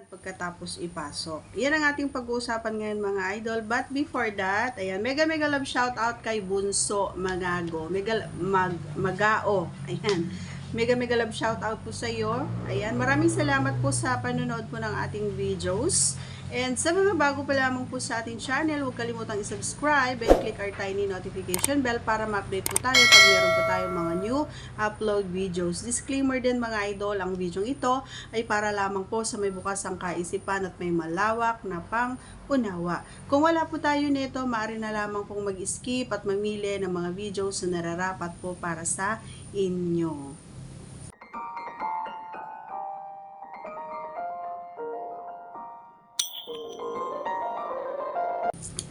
pagkatapos ipasok. Yan ang ating pag-uusapan ngayon mga idol. But before that, ayan, mega love shout out kay Bunso Magago. Magao. Ayan. Mega love shout out po sa iyo. Ayan, maraming salamat po sa panonood po ng ating videos. And sa mga bago pa lamang po sa ating channel, huwag kalimutang i-subscribe and click our tiny notification bell para ma-update po tayo pag meron po tayong mga new upload videos. Disclaimer din mga idol, ang video ito ay para lamang po sa may bukas ang kaisipan at may malawak na pang-unawa. Kung wala po tayo nito, maaari na lamang pong mag-skip at mamili ng mga videos na nararapat po para sa inyo.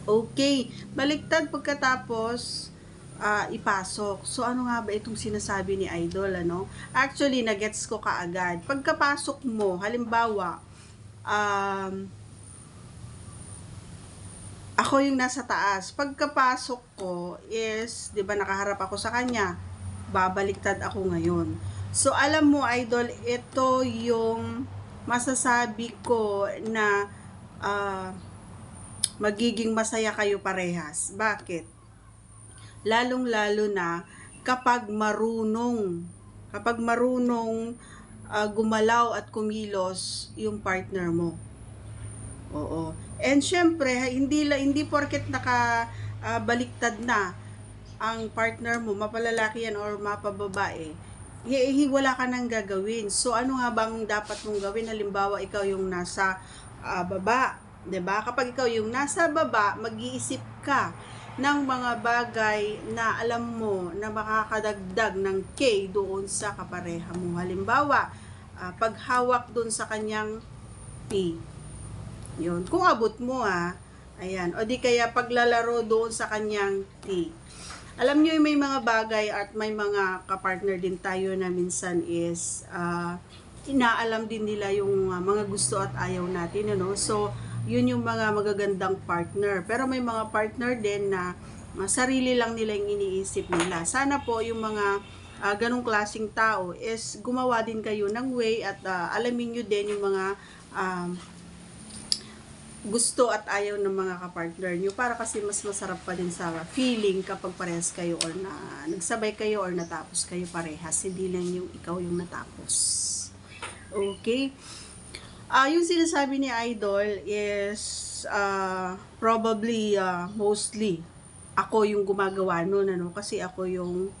Okay, baliktad pagkatapos ipasok. So, ano nga ba itong sinasabi ni Idol, ano? Actually, nagets ko kaagad. Pagkapasok mo, halimbawa, ako yung nasa taas. Pagkapasok ko is, di ba nakaharap ako sa kanya, babaliktad ako ngayon. So, alam mo, Idol, ito yung masasabi ko na magiging masaya kayo parehas. Bakit? Lalong-lalo na kapag marunong gumalaw at kumilos yung partner mo. Oo. And syempre, hindi porket baliktad na ang partner mo, mapalalaki yan or mapababae, wala ka nang gagawin. So, ano nga bang dapat mong gawin? Halimbawa, ikaw yung nasa baba. 'Di ba? Kapag ikaw yung nasa baba, mag-iisip ka ng mga bagay na alam mo na makakadagdag ng K doon sa kapareha mo. Halimbawa, paghawak doon sa kanyang P. 'Yun. Kung abot mo ayan. O di kaya paglalaro doon sa kanyang T. Alam niyo may mga bagay at may mga kapartner din tayo na minsan is inaalam din nila yung mga gusto at ayaw natin, ano? So, yun yung mga magagandang partner. Pero may mga partner din na sarili lang nila yung iniisip nila. Sana po yung mga ganong klaseng tao is gumawa din kayo ng way at alamin nyo din yung mga gusto at ayaw ng mga kapartner nyo para kasi mas masarap pa din sa feeling kapag parehas kayo or nagsabay kayo or natapos kayo parehas. Hindi lang yung ikaw yung natapos. Okay? Yung sinasabi ni Idol is probably mostly ako yung gumagawa nun, ano? Kasi ako yung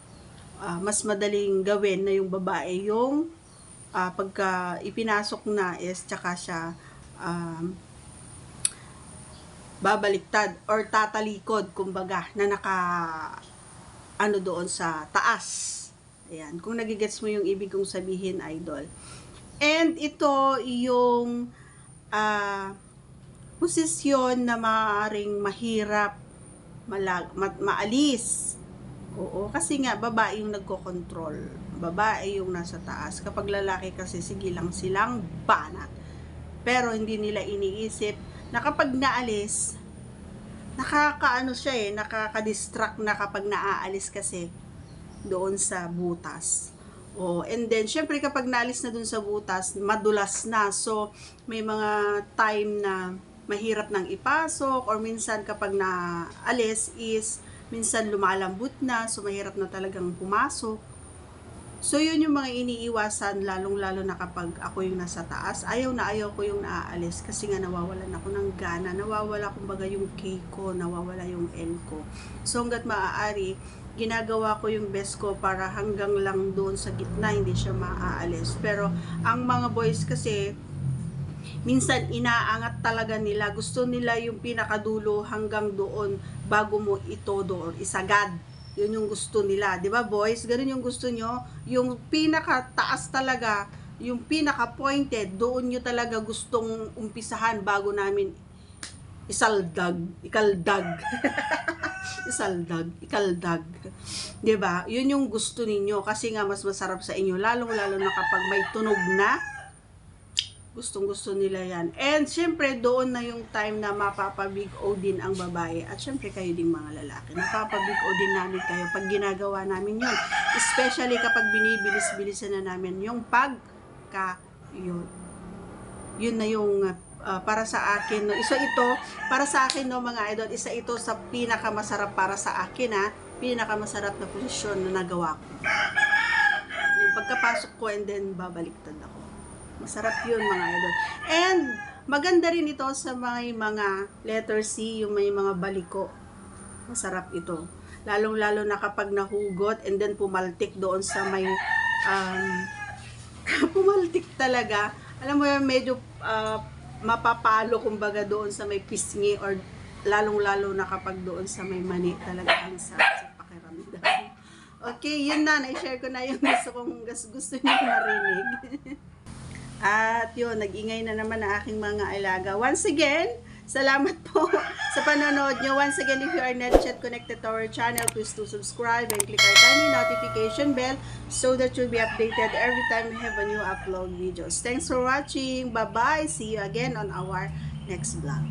mas madaling gawin na yung babae yung pagka ipinasok na is tsaka siya babaliktad or tatalikod kumbaga na doon sa taas. Ayan, kung nagigets mo yung ibig kong sabihin, Idol. And ito yung posisyon na maaaring mahirap maalis. Oo, kasi nga babae yung nagko-control. Babae yung nasa taas. Kapag lalaki kasi sige lang silang banat. Pero hindi nila iniisip na kapag naalis, nakaka-distract na kapag naaalis kasi doon sa butas. Oh, and then, syempre kapag naalis na dun sa butas, madulas na. So, may mga time na mahirap nang ipasok or minsan kapag naalis is, minsan lumalambot na. So, mahirap na talagang pumasok. So, yun yung mga iniiwasan, lalong-lalo na kapag ako yung nasa taas. Ayaw ko yung naaalis kasi nga nawawalan ako ng gana. Nawawala kumbaga yung K ko, nawawala yung L ko. So, hanggat maaari, ginagawa ko yung best ko para hanggang lang doon sa gitna, hindi siya maaalis. Pero, ang mga boys kasi, minsan inaangat talaga nila. Gusto nila yung pinakadulo hanggang doon bago mo itodo or isagad. Yun yung gusto nila. 'Di ba boys? Ganun yung gusto nyo. Yung pinakataas talaga, yung pinaka-pointed, doon nyo talaga gustong umpisahan bago namin ikaldag. Ikaldag. 'Di ba? Yun yung gusto ninyo kasi nga mas masarap sa inyo lalong-lalo na kapag may tunog na. Gustong-gusto nila yan. And syempre doon na yung time na mapapabig o din ang babae at syempre kayo ding mga lalaki. Mapapabig o din namin kayo pag ginagawa namin yun. Especially kapag binibilis-bilisan na namin yung pagkayod. yun na yung para sa akin, no. Ito para sa akin, no, mga idol, isa ito sa pinakamasarap para sa akin, pinakamasarap na posisyon na nagawa ko. Yung pagkapasok ko and then babaliktad ako. Masarap yun, mga idol. And maganda rin ito sa mga letter C, yung may mga baliko. Masarap ito. Lalong-lalo na kapag nahugot and then pumaltik doon sa may pumaltik talaga. Alam mo yun, medyo mapapalo kumbaga doon sa may pisngi, or lalong-lalo na kapag doon sa may mani, talaga ang sarap sa pakiramdam. Okay, yun na. Na-share ko na yung gusto niyo marinig. At yun, nag-ingay na naman ang aking mga alaga. Once again, salamat po sa panonood nyo. Once again, if you are not yet connected to our channel, please do subscribe and click our tiny notification bell so that you'll be updated every time we have a new upload videos. Thanks for watching. Bye-bye. See you again on our next vlog.